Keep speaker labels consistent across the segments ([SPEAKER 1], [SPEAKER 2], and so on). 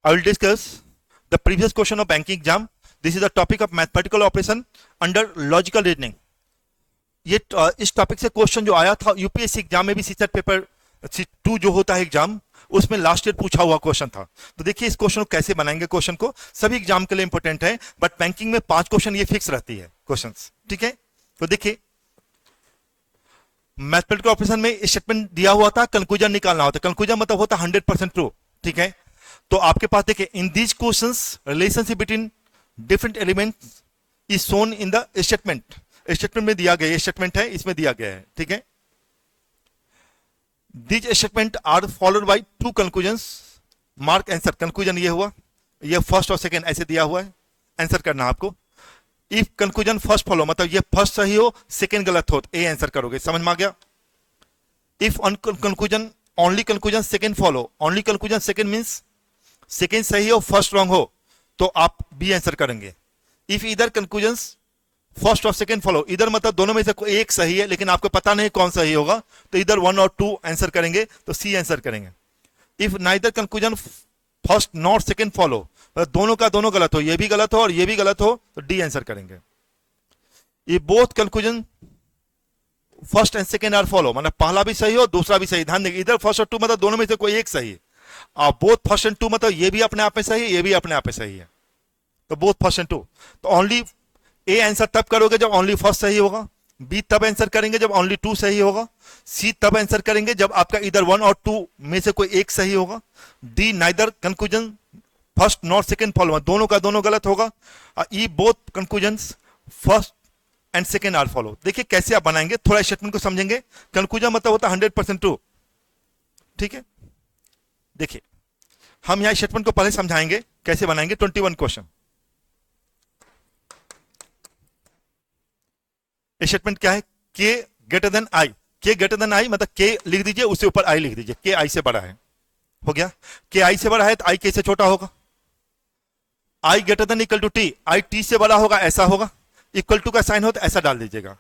[SPEAKER 1] I will discuss the previous question of banking exam. This is the topic of mathematical operation under logical reasoning. ये इस topic से question जो आया था UPSC exam में भी सीसेट पेपर 2 जो होता है एग्जाम, उसमें लास्ट ईयर पूछा हुआ क्वेश्चन था। तो देखिए इस क्वेश्चन को कैसे बनाएंगे। क्वेश्चन को सभी एग्जाम के लिए इंपॉर्टेंट है, बट बैंकिंग में 5 क्वेश्चन ये फिक्स रहती है क्वेश्चंस, ठीक है। तो देखिए मैथमेटिकल ऑपरेशन में स्टेटमेंट दिया हुआ था, कंक्लूजन निकालना होता है। कंक्लूजन मतलब होता है 100% ट्रू, ठीक है। तो आपके पास देखिए in these questions relationship between different elements is shown in the statement. Statement में दिया गया, स्टेटमेंट है इसमें दिया गया है, ठीक है। These statement are followed by 2 conclusions, mark answer. Conclusion ये हुआ, ये फर्स्ट और सेकंड ऐसे दिया हुआ है, आंसर करना आपको। इफ कंक्लूजन फर्स्ट फॉलो मतलब ये फर्स्ट सही हो सेकंड गलत हो तो ए आंसर करोगे, समझ में आ गया। If on conclusion only conclusion second follow, only conclusion second means second सही हो फर्स्ट रॉन्ग हो तो आप बी आंसर करेंगे। इफ इधर कंक्लूजंस फर्स्ट और सेकंड फॉलो, इधर मतलब दोनों में से कोई एक सही है लेकिन आपको पता नहीं कौन सही होगा तो इधर 1 और 2 आंसर करेंगे तो सी आंसर करेंगे। If neither conclusion first not second follow, दोनों का दोनों गलत हो, ये भी गलत हो और ये भी गलत हो तो डी आंसर करेंगे। ये both conclusion first and second are follow मतलब पहला भी सही हो दूसरा भी सही। ध्यान देंगे इधर फर्स्ट और 2 मतलब दोनों में से कोई एक सही है, और बोथ फर्स्ट एंड 2 मतलब ये भी अपने आप में सही है ये भी अपने आप में सही है, तो बोथ फर्स्ट एंड 2। तो ओनली ए आंसर तब करोगे जब ओनली फर्स्ट सही होगा, बी तब आंसर करेंगे जब ओनली 2 सही होगा, सी तब आंसर करेंगे जब आपका इधर 1 और 2 में से कोई एक सही होगा, D neither conclusion first not second follow दोनों का दोनों गलत होगा, E both conclusions first and second are follow. देखिए कैसे आप बनाएंगे, थोड़ा स्टेटमेंट को समझेंगे। कंक्लूजन मतलब होता है 100% ट्रू, ठीक है। देखिए हम यहां स्टेटमेंट को पहले समझाएंगे कैसे बनाएंगे। 21 क्वेश्चन स्टेटमेंट क्या है, के ग्रेटर देन आई। के ग्रेटर देन आई मतलब के लिख दीजिए उससे ऊपर आई लिख दीजिए, के आई से बड़ा है, हो गया। के आई से बड़ा है तो आई के से छोटा होगा। I greater than equal to T, I T से बड़ा होगा ऐसा होगा, इक्वल टू का साइन हो तो ऐसा डाल दीजिएगा।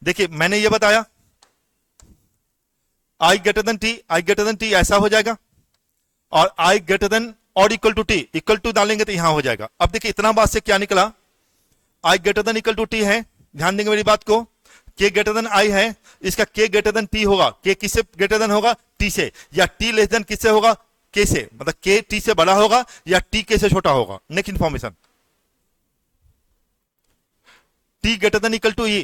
[SPEAKER 1] देखिए मैंने ये बताया I greater than T, I greater than T ऐसा हो जाएगा, और आई ग्रेटर देन और equal to T, equal to डालेंगे तो यहां हो जाएगा। अब देखिए इतना बात से क्या निकला, I greater than equal to T है, ध्यान देंगे मेरी बात को। के ग्रेटर देन आई है, इसका के ग्रेटर देन टी होगा, के किससे ग्रेटर देन होगा टी से, या टी लेस देन किससे होगा के से, मतलब के टी से बड़ा होगा या टी के से छोटा होगा। Next information T greater than equal to E,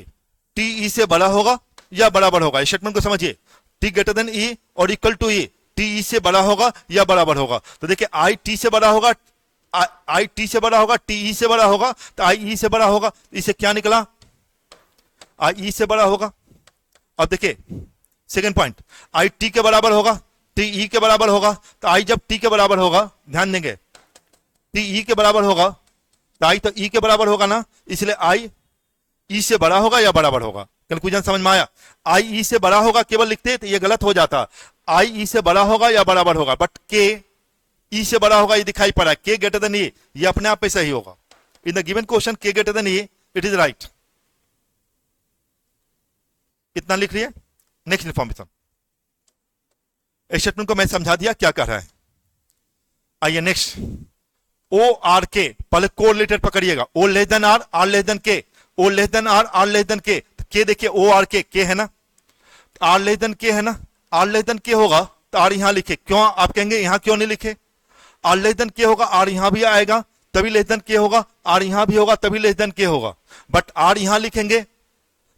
[SPEAKER 1] T E से बड़ा होगा या बराबर होगा। स्टेटमेंट को समझिए, टी ग्रेटर देन ई और equal to E, T E से बड़ा होगा या बराबर होगा। तो देखिए आई टी से बड़ा होगा, आई टी से बड़ा होगा, टी ई से बड़ा होगा तो आई ई से बड़ा होगा, इसे क्या निकला आई ई से बड़ा होगा। अब देखिए सेकंड पॉइंट, आई टी के बराबर होगा, टी ई के बराबर होगा, तो आई जब टी के बराबर होगा, ध्यान देंगे टी ई के बराबर होगा तो आई तो ई के बराबर होगा ना, इसलिए आई ई से बड़ा होगा या बराबर होगा। कंक्लूजन समझ में आया। आई ई से बड़ा होगा केवल लिखते तो ये गलत हो जाता, आई ई से बड़ा होगा या बराबर होगा, बट के ई से बड़ा होगा ये दिखाई पड़ा है, के ग्रेटर देन ये अपने आप पे सही होगा। इन द गिवन क्वेश्चन के greater than it is right, इतना लिख रही है। नेक्स्ट इंफॉर्मेशन स्टेटमेंट को मैं समझा दिया क्या कर रहा है। आइए नेक्स्ट, ओ आर के, पहले कोरिलेटेड पकड़िएगा, O less than R less than K, O less than R less than K देखिए ओ आर के है ना, आर लेस देन के है ना, आर लेस देन के होगा तो आर यहां लिखे, क्यों आप कहेंगे यहां क्यों नहीं लिखे, आर लेस देन के होगा आर यहां भी आएगा तभी लेस देन के होगा, आर यहां भी होगा तभी लेस देन के होगा, बट आर यहां लिखेंगे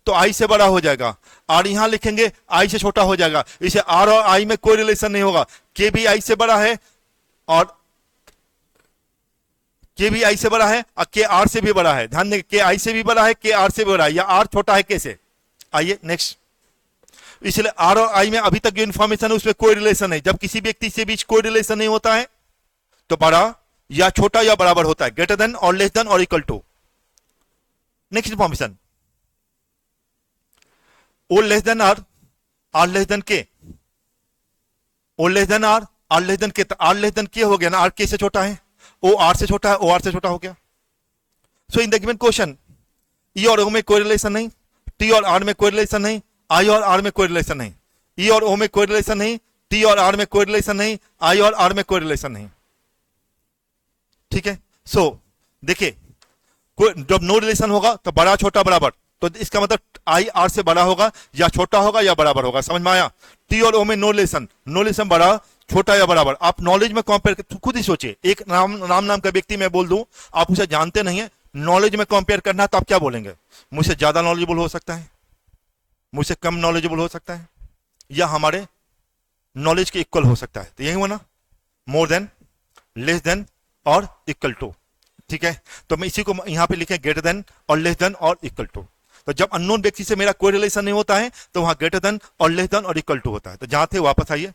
[SPEAKER 1] तो आई से बड़ा हो जाएगा, आर यहां लिखेंगे आई से छोटा हो जाएगा। इसे आर और आई में कोई रिलेशन नहीं होगा, के भी आई से बड़ा है और के भी आई से बड़ा है और के आर से भी बड़ा है। ध्यान देंगे के आई से भी बड़ा है के आर से भी बड़ा है, या आर छोटा है के से। आइए नेक्स्ट, इसलिए आर और आई में अभी तक जो इंफॉर्मेशन है उसमें कोई रिलेशन नहीं। जब किसी व्यक्ति से बीच कोई रिलेशन नहीं होता है तो बड़ा या छोटा या बराबर होता है, ग्रेटर देन और लेस देन और equal to. Next information, O less than R less than K, O less than R less than K, तो आर लेस देन के हो गया ना, आर के से छोटा है, ओ आर से छोटा है, ओ आर से छोटा हो गया। सो इन द गिवन क्वेश्चन ई और ओ में कोई रिलेशन नहीं, टी और आर में कोई रिलेशन नहीं, आई और आर में कोई रिलेशन नहीं, ई और ओ में कोई रिलेशन नहीं, टी और आर में कोई रिलेशन नहीं, आई और आर में कोई रिलेशन नहीं। ठीक है। सो देखिए, कोई जब नो रिलेशन होगा तो बड़ा छोटा बराबर, तो इसका मतलब आई आर से बड़ा होगा या छोटा होगा या बराबर होगा, समझ में आया। टी और ओ में नो रिलेशन, नो रिलेशन बड़ा छोटा या बराबर। आप नॉलेज में कंपेयर खुद ही सोचिए, एक नाम का व्यक्ति मैं बोल दूं, आप उसे जानते नहीं है, नॉलेज में कंपेयर करना है तो आप क्या बोलेंगे, मुझसे ज्यादा नॉलेजेबल हो सकता है, मुझसे कम नॉलेजेबल हो सकता है, या हमारे नॉलेज के इक्वल हो सकता है। तो यही हुआ ना, मोर देन, लेस देन और इक्वल टू। ठीक है, तो मैं इसी को यहां पे लिखे ग्रेटर देन और लेस देन और इक्वल टू। तो जब अननोन व्यक्ति से मेरा कोई रिलेशन नहीं होता है तो वहां ग्रेटर देन और लेस देन और इक्वल टू होता है। तो जहां थे वापस आइए,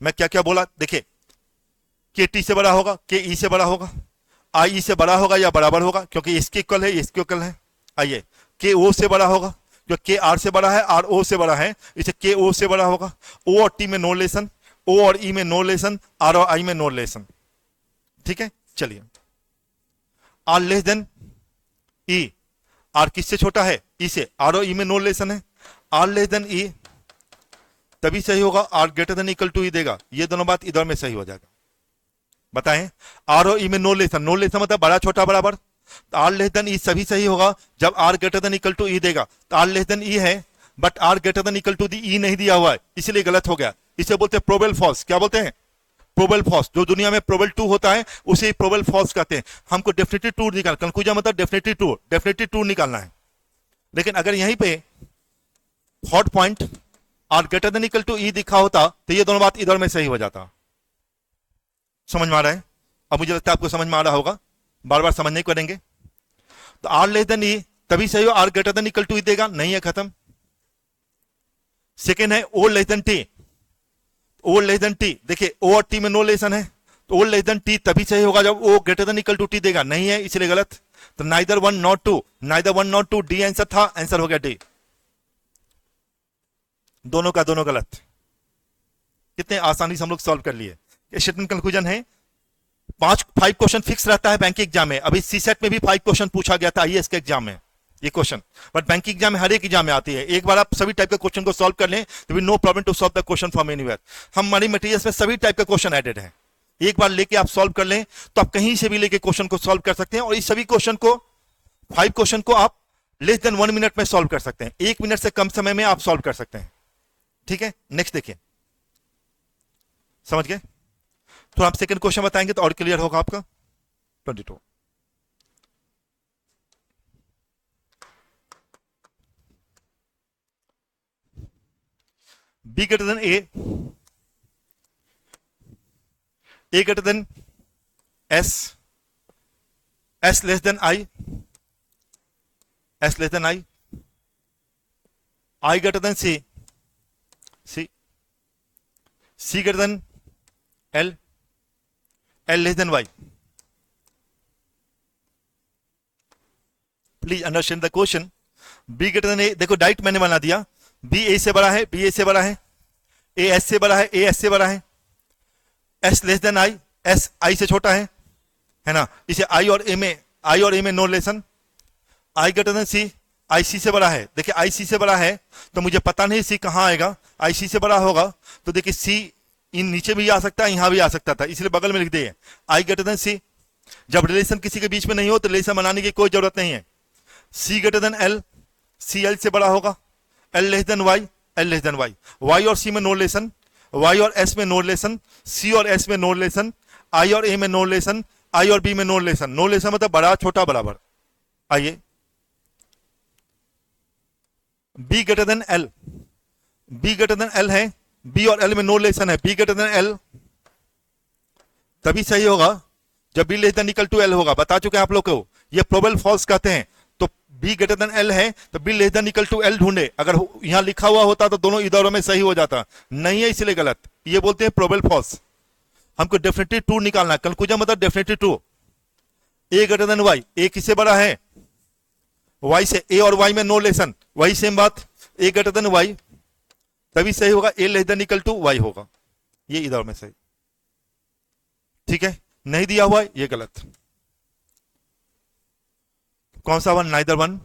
[SPEAKER 1] मैं क्या क्या बोला देखिए, के टी से बड़ा होगा, के ई से बड़ा होगा, आई ई से बड़ा होगा या बराबर होगा, क्योंकि इसके इक्वल है, इसके इक्वल है। आइए, के ओ से बड़ा होगा, जो के आर से बड़ा है, आर ओ से बड़ा है, इसे के ओ से बड़ा होगा। ओ और टी में नो रिलेशन, ओ और ई में नो रिलेशन, आर और आई में नो रिलेशन। ठीक है, चलिए, R less than E, R किससे छोटा है, ई से, आर और ई में नो रिलेशन है। आर लेस देन ई तभी सही होगा, R greater than equal to E देगा, ये दोनों बात इधर में सही हो जाएगा। बताएं, आर और ई में नो रिलेशन, नो रिलेशन मतलब बड़ा छोटा बराबर, तो आर लेस देन ई सभी सही होगा जब R greater than equal to E देगा। तो आर लेस देन ई है but R greater than equal to the E नहीं दिया हुआ है, इसलिए गलत हो गया। इसे बोलते हैं प्रोबेबल फॉल्स। क्या बोलते हैं, प्रोबेबल फॉल्स। जो दुनिया में प्रोबेबल टू होता है उसे प्रोबेबल फॉल्स कहते हैं। हमको डेफिनेटली ट्रू निकाल, कंक्लूजन मतलब डेफिनेटली ट्रू निकालना है। लेकिन अगर यहीं पे hot point R greater than equal to E दिखा होता तो ये दोनों बात इधर में सही हो जाता। समझ में आ रहा है? अब मुझे लगता है आपको समझ में आ रहा होगा, बार बार समझ नहीं करेंगे। तो आर लेस देन ई तभी सही हो, R greater than equal to E देगा, नहीं है, खत्म। सेकेंड है O less than T, O less than T, देखिए ओ और टी में नो रिलेशन है, तो ओ लेस देन टी तभी सही होगा जब O greater than equal to T देगा, नहीं है, इसलिए गलत। तो neither one not two, neither one not two, D answer था, आंसर हो गया डी। दोनों का दोनों गलत। कितने आसानी से हम लोग सॉल्व कर लिए। स्टेटमेंट कंक्लूजन है। 5 क्वेश्चन फिक्स रहता है बैंक एग्जाम में। अभी सी सेट में भी 5 क्वेश्चन पूछा गया था आईएएस के एग्जाम में, ये क्वेश्चन, बट बैंक एग्जाम में हर एक एग्जाम में आती है। एक बार आप सभी टाइप के क्वेश्चन को सॉल्व कर लें तो no problem to solve the question from anywhere. हमारी मटेरियल्स में सभी टाइप के क्वेश्चन एडेड है। एक बार लेके आप सॉल्व कर लें तो आप कहीं से भी लेके क्वेश्चन को सॉल्व कर सकते हैं, और इस सभी क्वेश्चन को 5 क्वेश्चन को आप लेस देन 1 मिनट में सॉल्व कर सकते हैं। 1 मिनट से कम समय में आप सॉल्व कर सकते हैं। ठीक है, नेक्स्ट देखिए, समझ गए? तो आप सेकंड क्वेश्चन बताएंगे तो और क्लियर होगा आपका। 22, B greater than A greater than S, S less than I, S less than I greater than C, C greater than L, L less than Y. Please understand the question. B greater than A, देखो direct मैंने बना दिया, B ए से बड़ा है, B ए से बड़ा है, ए एस से बड़ा है, ए एस से बड़ा है, S less than I, S I से छोटा है ना, इसे आई और ए में no relation. I greater than C, I C से बड़ा है। देखिए आई सी से बड़ा है तो मुझे पता नहीं सी कहां आएगा, आई सी से बड़ा होगा तो देखिए सी इन नीचे भी आ सकता है, यहां भी आ सकता था, इसलिए बगल में लिख दिए आई ग्रेटर देन सी। जब रिलेशन किसी के बीच में नहीं हो तो रिलेशन बनाने की कोई जरूरत नहीं है। C greater than L, C L से बड़ा होगा, L less than Y, L less than Y. Y और सी में नो रिलेशन, वाई और एस में नो रिलेशन, सी और एस में नो रिलेशन, आई और ए में नो रिलेशन, आई और बी में नो रिलेशन। नो रिलेशन मतलब बड़ा छोटा बराबर। आइए, B greater than L, B greater than L है, बी और एल में नो रिलेशन है, बी ग्रेटर देन एल तभी सही होगा जब B less than equal to L होगा। बता चुके हैं आप लोग को, ये प्रोबेबल फॉल्स कहते हैं। तो बी ग्रेटर देन एल है तो B less than equal to L ढूंढे, अगर यहां लिखा हुआ होता तो दोनों इधरों में सही हो जाता, नहीं है इसलिए गलत। ये बोलते हैं प्रोबेबल फॉल्स। हमको डेफिनेटली ट्रू निकालना है, कंक्लूजन मतलब डेफिनेटली ट्रू। ए ग्रेटर देन वाई, ए किससे बड़ा है, वाई से, ए और वाई में नो रिलेशन, वही सेम बात, ए ग्रेटर देन वाई तभी सही होगा, A less than equal to Y होगा, ये इधर में सही। ठीक है, नहीं दिया हुआ है ये गलत। कौन सा one, neither one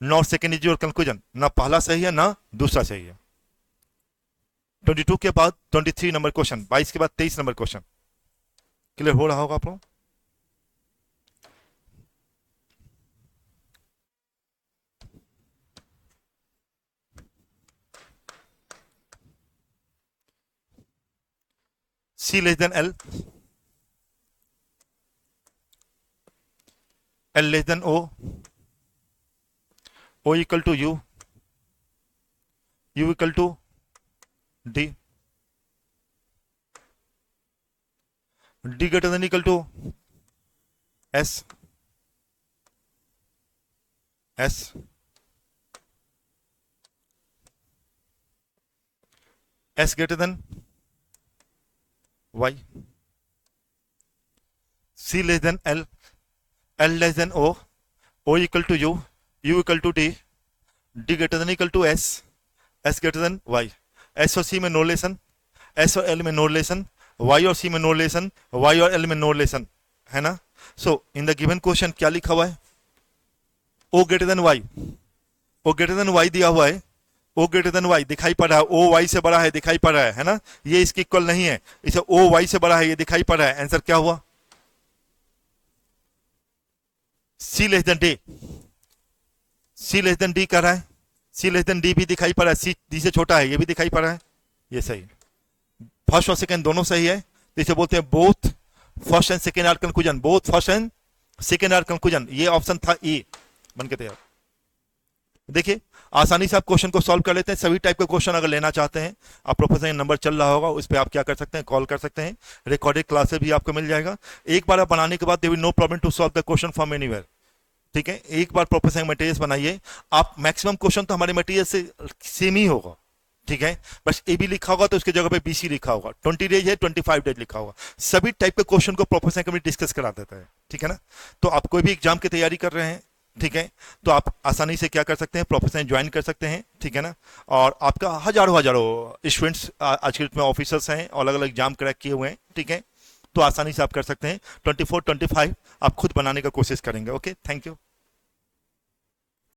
[SPEAKER 1] not second is your conclusion, ना पहला सही है ना दूसरा सही है। 22 के बाद 23 नंबर क्वेश्चन, 22 के बाद 23 नंबर क्वेश्चन। क्लियर हो रहा होगा आप लोग? C less than L, L less than O, O equal to U, U equal to D, D greater than equal to S, S, S greater than Y, C less than L, L less than O, O equal to U, U equal to D, D greater than equal to S, S greater than Y. S और C में no relation, S और L में no relation, Y और C में no relation, Y और L में no relation, है ना. सो इन द गिवन क्वेश्चन क्या लिखा हुआ है? O greater than Y, O greater than Y दिया हुआ है, O ग्रेटर देन Y दिखाई पड़ रहा है, O Y से बड़ा है दिखाई पड़ रहा है ना. ये इसके इक्वल नहीं है, इसे O Y से बड़ा है ये दिखाई पड़ रहा है. आंसर क्या हुआ? C less than D, C less than D कर रहा है, C लेस देन D भी दिखाई पड़ रहा है, C D से छोटा है ये भी दिखाई पड़ रहा है. ये सही, फर्स्ट और सेकंड दोनों सही है. तो इसे बोलते हैं both first and second are conclusion, both first and second are conclusion. ये ऑप्शन था ए बन के तैयार. देखिए आसानी से आप क्वेश्चन को सॉल्व कर लेते हैं. सभी टाइप के क्वेश्चन अगर लेना चाहते हैं आप प्रोफेसर नंबर चल रहा होगा उस पर आप क्या कर सकते हैं, कॉल कर सकते हैं. रिकॉर्डेड क्लासेस भी आपको मिल जाएगा. एक बार आप बनाने के बाद there will no problem to solve the question from anywhere. ठीक है, एक बार प्रोफेसर मटेरियल्स बनाइए आप. मैक्सिमम क्वेश्चन तो हमारे मटेरियल से सेम ही होगा. ठीक है, बस ए बी लिखा होगा तो उसकी जगह पे बीसी लिखा होगा, 20 डेज है 25 डेज लिखा होगा. सभी टाइप के क्वेश्चन को प्रोफेसर कभी डिस्कस करा देता है. ठीक है ना. तो आप कोई भी एग्जाम की तैयारी कर रहे हैं, ठीक है, तो आप आसानी से क्या कर सकते हैं, प्रोफेसर ज्वाइन कर सकते हैं. ठीक है ना. और आपका हजारों हजारों स्टूडेंट्स आज के डेट में ऑफिसर्स हैं, अलग अलग एग्जाम क्रैक किए हुए हैं. ठीक है, तो आसानी से आप कर सकते हैं. 24 25 आप खुद बनाने का कोशिश करेंगे. Okay, thank you.